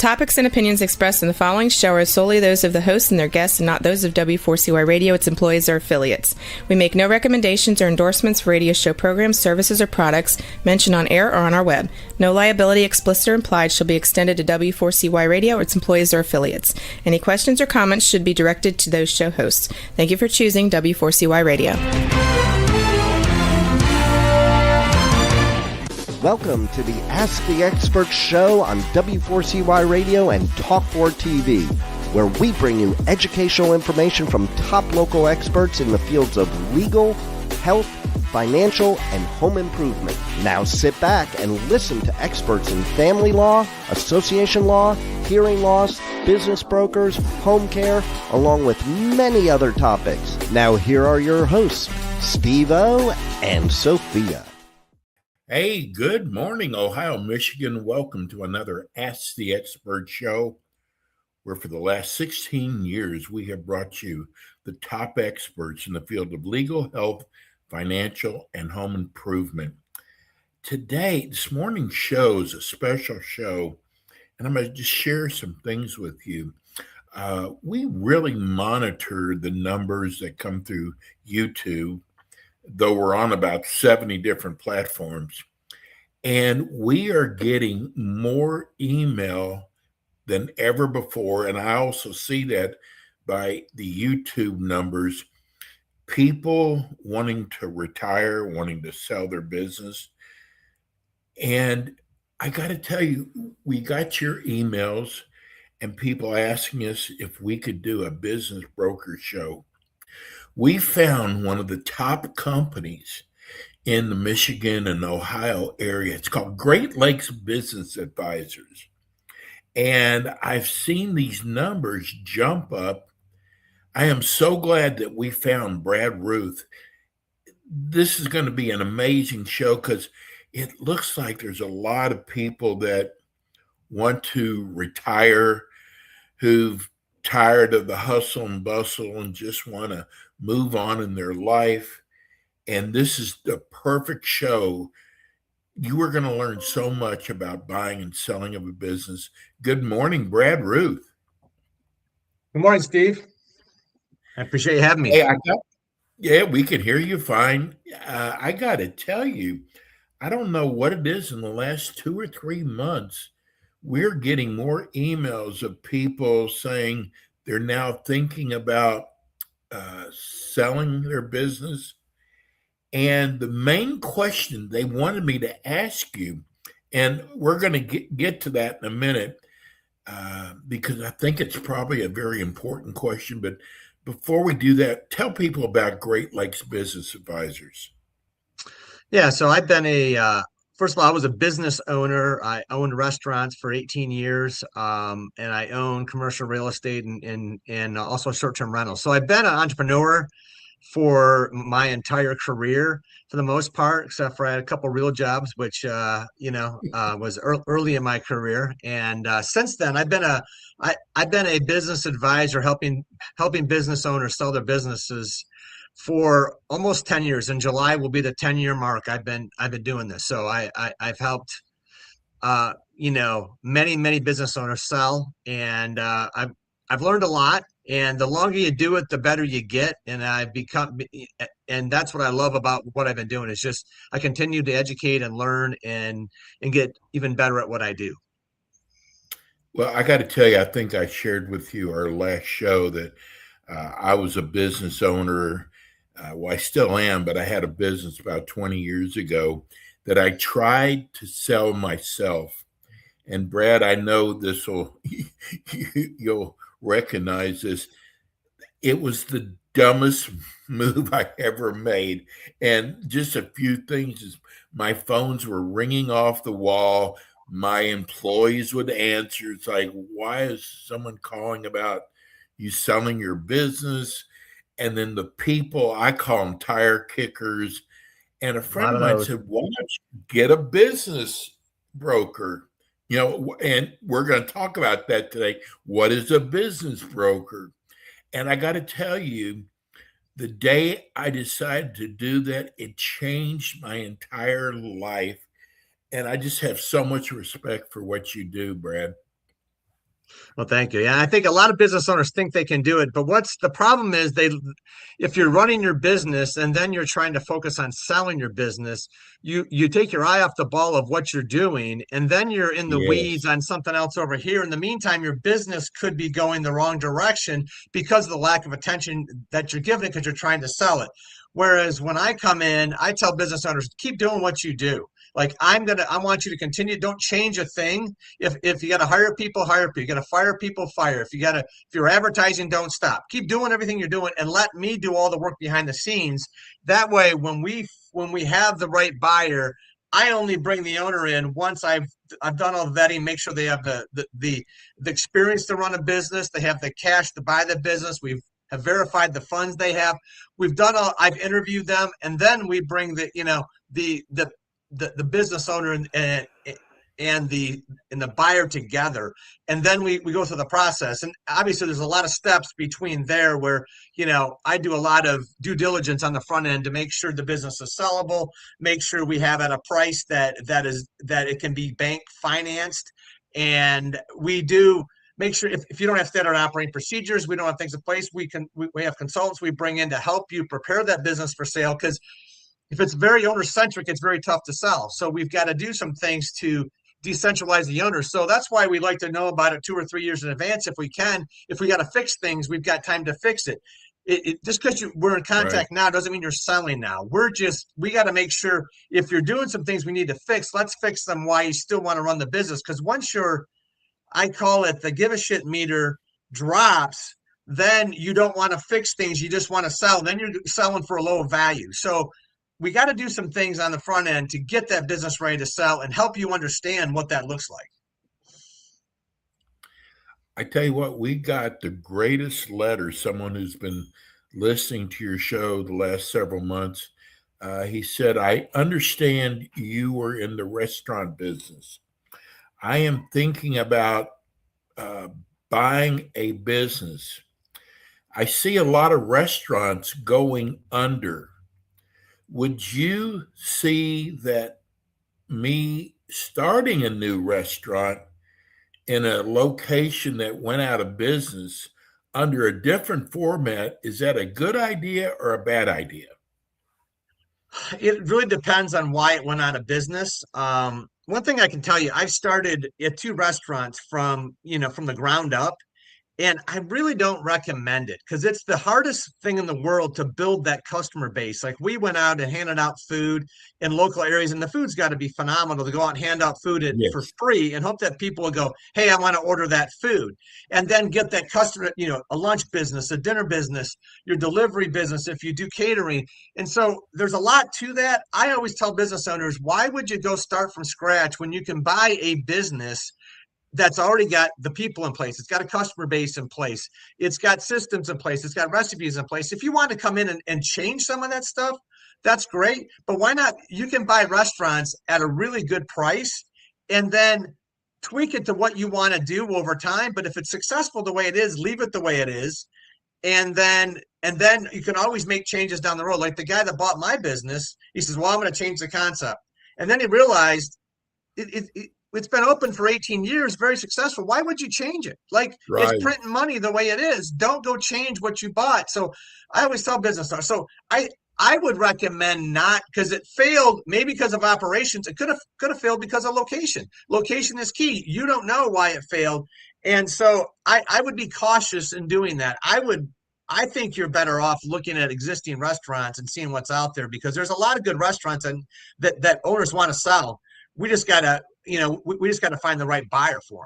topics and opinions expressed in the following show are solely those of the host and their guests and not those of W4CY Radio, its employees, or affiliates. We make no recommendations or endorsements for radio show programs, services, or products mentioned on air or on our web. No liability, explicit or implied, shall be extended to W4CY Radio or its employees or affiliates. Any questions or comments should be directed to those show hosts. Thank you for choosing W4CY Radio. Welcome to the Ask the Expert show on W4CY Radio and Talk4 TV, where we bring you educational information from top local experts in the fields of legal, health, financial, and home improvement. Now sit back and listen to experts in family law, association law, hearing loss, business brokers, home care, along with many other topics. Now here are your hosts, Steve-O and Sophia. Hey, good morning, Ohio, Michigan. Welcome to another Ask the Expert show, where for the last 16 years we have brought you the top experts in the field of legal, health, financial, and home improvement. Today, this morning's show is a special show, and I'm going to just share some things with you. We really monitor the numbers that come through YouTube, though we're on about 70 different platforms. And we are getting more email than ever before. And I also see that by the YouTube numbers, people wanting to retire, wanting to sell their business. And I got to tell you, we got your emails and people asking us if we could do a business broker show. We found one of the top companies in the Michigan and Ohio area. It's called Great Lakes Business Advisors. And I've seen these numbers jump up. I am so glad that we found Brad Ruth. This is going to be an amazing show because it looks like there's a lot of people that want to retire, who've tired of the hustle and bustle and just want to move on in their life. And this is the perfect show. You are going to learn so much about buying and selling of a business. Good morning, Brad Ruth. Good morning, Steve. I appreciate you having me. Hey, we can hear you fine. I got to tell you, I don't know what it is in the last 2 or 3 months. We're getting more emails of people saying they're now thinking about selling their business. And the main question they wanted me to ask you, and we're going to get to that in a minute, because I think it's probably a very important question. But before we do that, tell people about Great Lakes Business Advisors. Yeah, so I've been first of all, I was a business owner. I owned restaurants for 18 years, and I own commercial real estate and also short-term rentals. So I've been an entrepreneur for my entire career, for the most part, except for I had a couple real jobs, which was early in my career. And since then, I've been a business advisor, helping business owners sell their businesses for almost 10 years. In July will be the 10-year mark. I've been doing this. So I've helped many business owners sell, and I've learned a lot. And the longer you do it, the better you get. And and that's what I love about what I've been doing, is just I continue to educate and learn and get even better at what I do. Well, I got to tell you, I think I shared with you our last show that I was a business owner. Well, I still am, but I had a business about 20 years ago that I tried to sell myself. And Brad, I know this will, you'll recognize this. It was the dumbest move I ever made. And just a few things is my phones were ringing off the wall. My employees would answer. It's like, why is someone calling about you selling your business? And then the people, I call them tire kickers. And a friend of mine said, why don't you get a business broker? And we're going to talk about that today. What is a business broker? And I got to tell you, the day I decided to do that, it changed my entire life. And I just have so much respect for what you do, Brad. Well, thank you. Yeah, I think a lot of business owners think they can do it, but what's the problem is if you're running your business and then you're trying to focus on selling your business, you take your eye off the ball of what you're doing, and then you're in the weeds Yes. on something else over here. In the meantime, your business could be going the wrong direction because of the lack of attention that you're giving it because you're trying to sell it. Whereas when I come in, I tell business owners, keep doing what you do. Like I want you to continue. Don't change a thing. If you got to hire people, hire people. You got to fire people, fire. If you're advertising, don't stop. Keep doing everything you're doing, and let me do all the work behind the scenes. That way, when we have the right buyer, I only bring the owner in once I've done all the vetting, make sure they have the experience to run a business, they have the cash to buy the business. We've have verified the funds they have. I've interviewed them, and then we bring the business owner and the buyer together, and then we go through the process. And obviously there's a lot of steps between there where I do a lot of due diligence on the front end to make sure the business is sellable, make sure we have at a price that it can be bank financed, and we do make sure if you don't have standard operating procedures, we don't have things in place, we have consultants we bring in to help you prepare that business for sale, because if it's very owner centric, it's very tough to sell. So we've got to do some things to decentralize the owner. So that's why we like to know about it 2 or 3 years in advance if we can. If we got to fix things, we've got time to fix it. Just because we're in contact now doesn't mean you're selling now. We got to make sure if you're doing some things we need to fix, let's fix them while you still want to run the business. Because once I call it the give a shit meter drops, then you don't want to fix things. You just want to sell. Then you're selling for a low value. So we got to do some things on the front end to get that business ready to sell and help you understand what that looks like. I tell you what, we got the greatest letter. Someone who's been listening to your show the last several months. He said, I understand you were in the restaurant business. I am thinking about buying a business. I see a lot of restaurants going under. Would you see that me starting a new restaurant in a location that went out of business under a different format, is that a good idea or a bad idea? It really depends on why it went out of business. One thing I can tell you, I've started at 2 restaurants from the ground up. And I really don't recommend it because it's the hardest thing in the world to build that customer base. Like we went out and handed out food in local areas, and the food's got to be phenomenal to go out and hand out food for Yes. free and hope that people will go, hey, I want to order that food. And then get that customer, a lunch business, a dinner business, your delivery business, if you do catering. And so there's a lot to that. I always tell business owners, why would you go start from scratch when you can buy a business that's already got the people in place? It's got a customer base in place. It's got systems in place. It's got recipes in place. If you want to come in and change some of that stuff, that's great. But why not? You can buy restaurants at a really good price and then tweak it to what you want to do over time. But if it's successful the way it is, leave it the way it is. And then you can always make changes down the road. Like the guy that bought my business, he says, well, I'm going to change the concept. And then he realized it's been open for 18 years, very successful. Why would you change it? Like Right. It's printing money the way it is. Don't go change what you bought. So I always tell business owners. So I would recommend not, because it failed maybe because of operations. It could have failed because of location. Location is key. You don't know why it failed. And so I would be cautious in doing that. I think you're better off looking at existing restaurants and seeing what's out there, because there's a lot of good restaurants and that owners want to sell. We just gotta find the right buyer for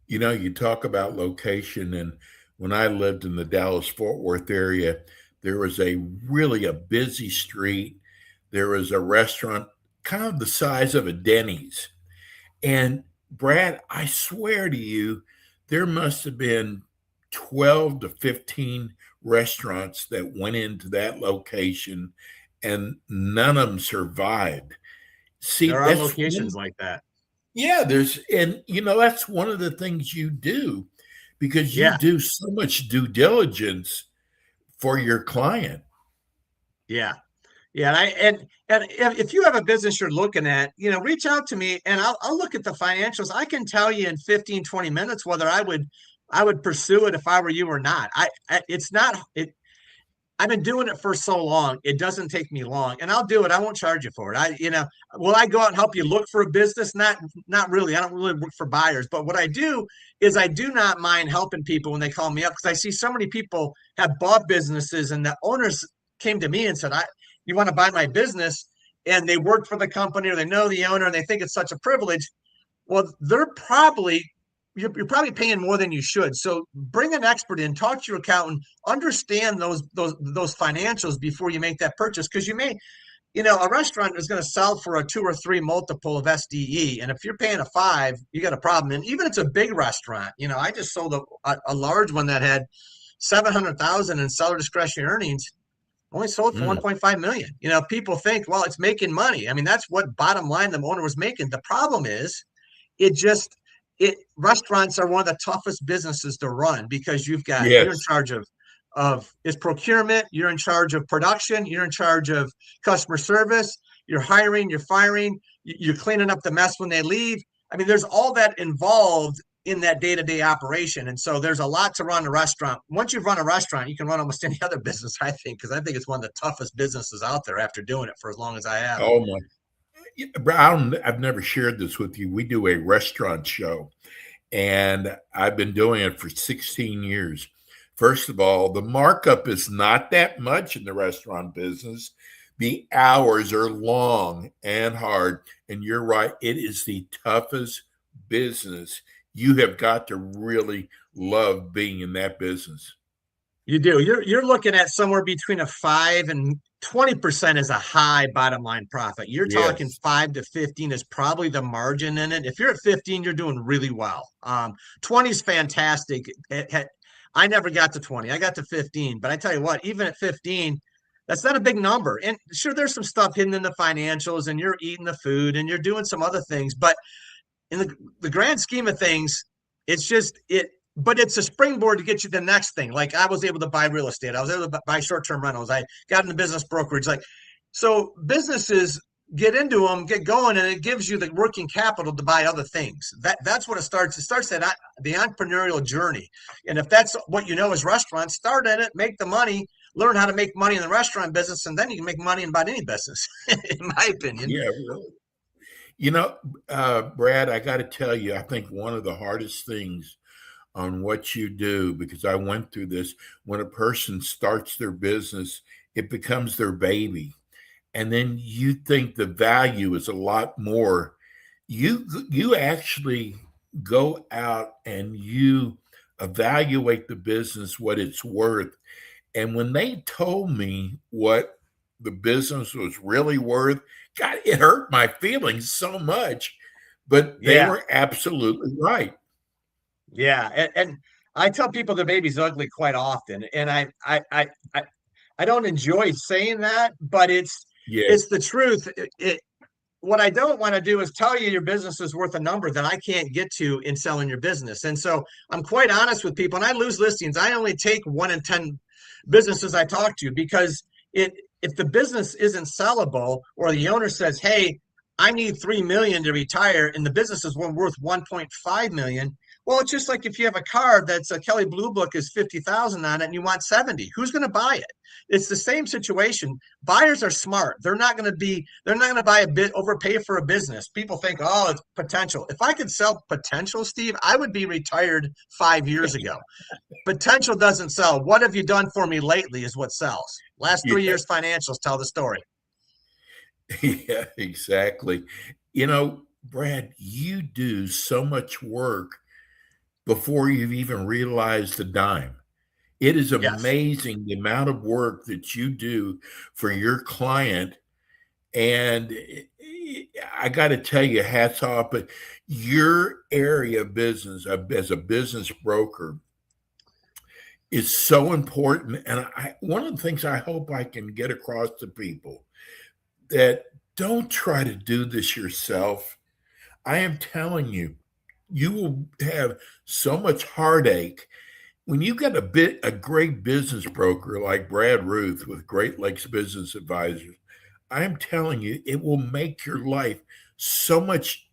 them. You talk about location, and when I lived in the Dallas-Fort Worth area, there was a busy street. There was a restaurant kind of the size of a Denny's. And Brad, I swear to you, there must have been 12 to 15 restaurants that went into that location, and none of them survived. See, there are locations like that. Yeah, that's one of the things you do, because you do so much due diligence for your client. Yeah. Yeah, and if you have a business you're looking at, reach out to me and I'll look at the financials. I can tell you in 15, 20 minutes whether I would pursue it if I were you or not. It's not it I've been doing it for so long. It doesn't take me long, and I'll do it. I won't charge you for it. Will I go out and help you look for a business? Not really. I don't really look for buyers, but what I do is I do not mind helping people when they call me up because I see so many people have bought businesses, and the owners came to me and said, you want to buy my business?" And they work for the company or they know the owner and they think it's such a privilege. Well, you're probably paying more than you should. So bring an expert in, talk to your accountant, understand those financials before you make that purchase. Because a restaurant is going to sell for a 2 or 3 multiple of SDE. And if you're paying a 5, you got a problem. And even if it's a big restaurant, I just sold a large one that had 700,000 in seller discretionary earnings, only sold for 1.5 million. People think, well, it's making money. I mean, that's what bottom line the owner was making. The problem is restaurants are one of the toughest businesses to run because you're in charge of its procurement, you're in charge of production, you're in charge of customer service, you're hiring, you're firing, you're cleaning up the mess when they leave. I mean, there's all that involved in that day-to-day operation. And so there's a lot to run a restaurant. Once you've run a restaurant, you can run almost any other business, I think, because I think it's one of the toughest businesses out there after doing it for as long as I have. Oh my. I've never shared this with you. We do a restaurant show, and I've been doing it for 16 years. First of all, the markup is not that much in the restaurant business. The hours are long and hard. And you're right, it is the toughest business. You have got to really love being in that business. You do. You're looking at somewhere between a 5 and 20% is a high bottom line profit. You're talking 5 to 15 is probably the margin in it. If you're at 15, you're doing really well. 20 is fantastic. I never got to 20. I got to 15. But I tell you what, even at 15, that's not a big number. And sure, there's some stuff hidden in the financials and you're eating the food and you're doing some other things. But in the grand scheme of things, but it's a springboard to get you the next thing. Like I was able to buy real estate. I was able to buy short-term rentals. I got into business brokerage. So businesses get into them, get going, and it gives you the working capital to buy other things. That's what it starts. It starts at the entrepreneurial journey. And if that's what you know is restaurants, start in it, make the money, learn how to make money in the restaurant business, and then you can make money in about any business, in my opinion. Yeah, really. Brad, I got to tell you, I think one of the hardest things on what you do, because I went through this, when a person starts their business, it becomes their baby. And then you think the value is a lot more. You actually go out and you evaluate the business, what it's worth. And when they told me what the business was really worth, God, it hurt my feelings so much. But they were absolutely right. Yeah, and I tell people the baby's ugly quite often, and I don't enjoy saying that, but it's the truth. What I don't want to do is tell you your business is worth a number that I can't get to in selling your business. And so I'm quite honest with people, and I lose listings. I only take 1 in 10 businesses I talk to because if the business isn't sellable or the owner says, "Hey, I need 3 million to retire," and the business is worth 1.5 million. Well, it's just like if you have a car that's a Kelley Blue Book is 50,000 on it and you want 70, who's going to buy it? It's the same situation. Buyers are smart. They're not going to buy a bit, overpay for a business. People think, oh, it's potential. If I could sell potential, Steve, I would be retired 5 years ago. Potential doesn't sell. What have you done for me lately is what sells. Last 3 years financials tell the story. Yeah, exactly. Brad, you do so much work before you've even realized a dime. It is amazing the amount of work that you do for your client. And I got to tell you, hats off, but your area of business as a business broker is so important. And one of the things I hope I can get across to people that don't try to do this yourself. I am telling you, you will have so much heartache when you get a great business broker like Brad Ruth with Great Lakes Business Advisors. I'm telling you, it will make your life so much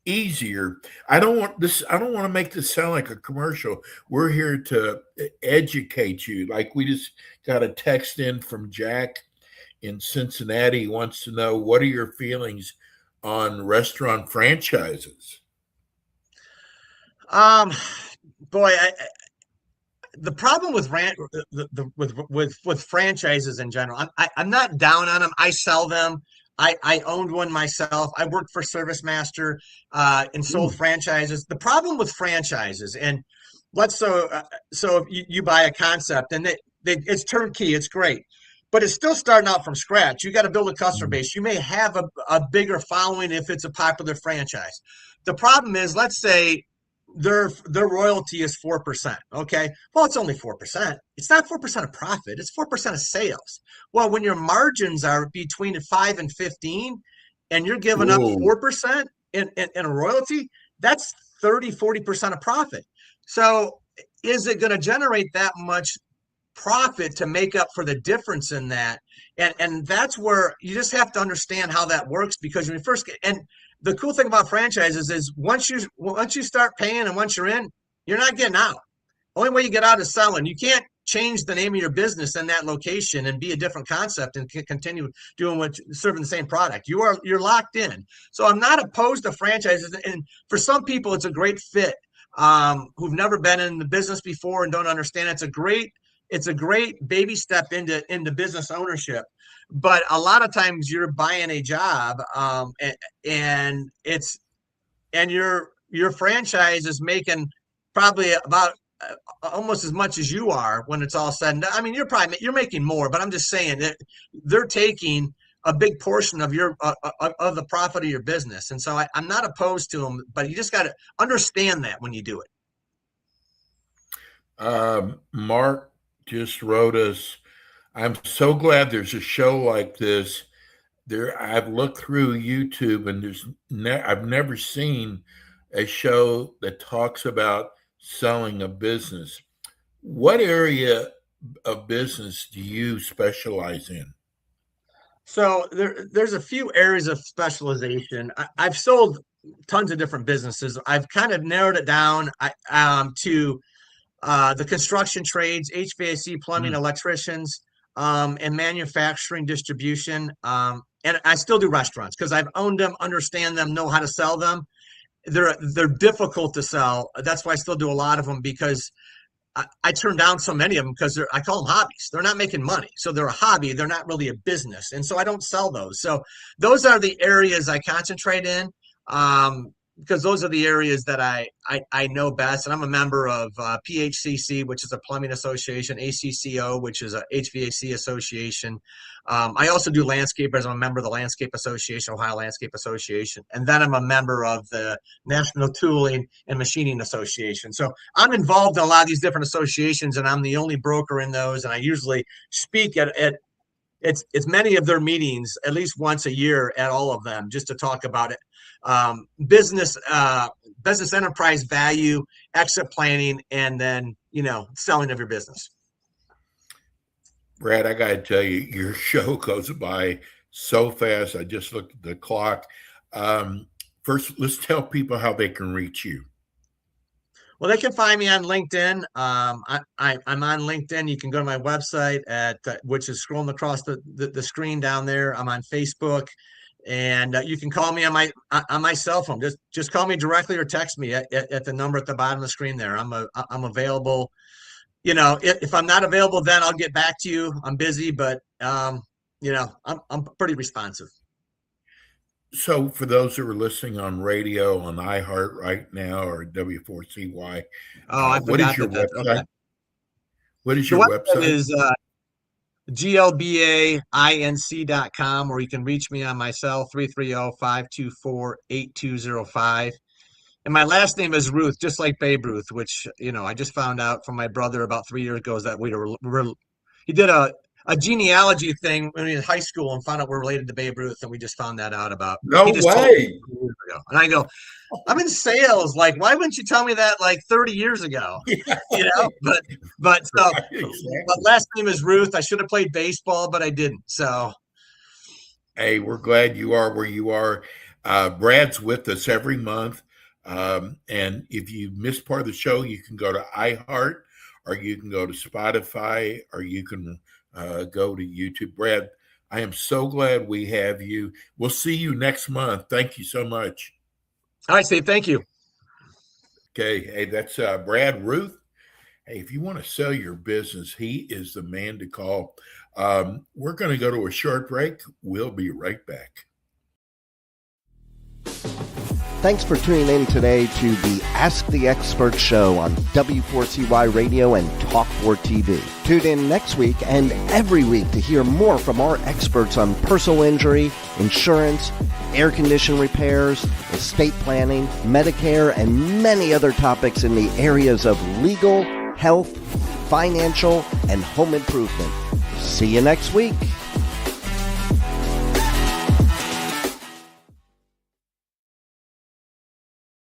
easier. I don't want to make this sound like a commercial. We're here to educate you. Like, we just got a text in from Jack in Cincinnati. He wants to know, what are your feelings on restaurant franchises? Boy, the problem with with franchises in general, I'm not down on them. I sell them. I owned one myself. I worked for ServiceMaster and sold franchises. The problem with franchises, and so if you buy a concept and it's turnkey, it's great, but it's still starting out from scratch. You got to build a customer base. You may have a bigger following if it's a popular franchise. The problem is, let's say their royalty is 4%. Okay. Well, it's only 4%. It's not 4% of profit. It's 4% of sales. Well, when your margins are between 5 and 15 and you're giving up 4% in a royalty, that's 30-40% of profit. So is it going to generate that much profit to make up for the difference in that? And that's where you just have to understand how that works, because when you first get, and the cool thing about franchises is once you start paying and once you're in, you're not getting out. Only way you get out is selling. You can't change the name of your business in that location and be a different concept and continue doing serving the same product. You're locked in. So I'm not opposed to franchises, and for some people it's a great fit who've never been in the business before and don't understand. It's a great baby step into business ownership. But a lot of times you're buying a job, and your franchise is making probably about almost as much as you are when it's all said and done. I mean, you're making more, but I'm just saying that they're taking a big portion of of the profit of your business. And so I'm not opposed to them, but you just got to understand that when you do it. Mark just wrote us, I'm so glad there's a show like this. I've looked through YouTube, and I've never seen a show that talks about selling a business. What area of business do you specialize in? So there's a few areas of specialization. I've sold tons of different businesses. I've kind of narrowed it down to the construction trades, HVAC, plumbing, electricians, and manufacturing distribution. And I still do restaurants because I've owned them, understand them, know how to sell them. They're difficult to sell. That's why I still do a lot of them, because I turn down so many of them because I call them hobbies. They're not making money. So they're a hobby. They're not really a business. And so I don't sell those. So those are the areas I concentrate in. Because those are the areas that I know best. And I'm a member of PHCC, which is a plumbing association, ACCO, which is a HVAC association. I also do landscapers. I'm a member of the Landscape Association, Ohio Landscape Association. And then I'm a member of the National Tooling and Machining Association. So I'm involved in a lot of these different associations, and I'm the only broker in those. And I usually speak at it's many of their meetings at least once a year at all of them, just to talk about it. Business enterprise value, exit planning, and then, selling of your business. Brad, I got to tell you, your show goes by so fast. I just looked at the clock. First, let's tell people how they can reach you. Well, they can find me on LinkedIn. I'm on LinkedIn. You can go to my website which is scrolling across the screen down there. I'm on Facebook. And you can call me on my cell phone. Just call me directly or text me at the number at the bottom of the screen there. I'm available. If I'm not available, then I'll get back to you. I'm busy, but I'm pretty responsive. So for those who are listening on radio, on iHeart right now, or W4CY, what is your website? Okay. What is your website? Is glbainc.com, or you can reach me on my cell, 330-524-8205. And my last name is Ruth, just like Babe Ruth, which, I just found out from my brother about 3 years ago, is that he did a genealogy thing when he was in high school and found out we're related to Babe Ruth, and we just found that out about. No way. And I go, I'm in sales. Like, why wouldn't you tell me that like 30 years ago? But last name is Ruth. I should have played baseball, but I didn't. So Hey, we're glad you are where you are. Brad's with us every month. And if you missed part of the show, you can go to iHeart, or you can go to Spotify, or you can go to YouTube. Brad, I am so glad we have you. We'll see you next month. Thank you so much. All right, Steve. Thank you. Okay. Hey, that's Brad Ruth. Hey, if you want to sell your business, he is the man to call. We're going to go to a short break. We'll be right back. Thanks for tuning in today to the Ask the Expert show on W4CY Radio and Talk4 TV. Tune in next week and every week to hear more from our experts on personal injury, insurance, air condition repairs, estate planning, Medicare, and many other topics in the areas of legal, health, financial, and home improvement. See you next week.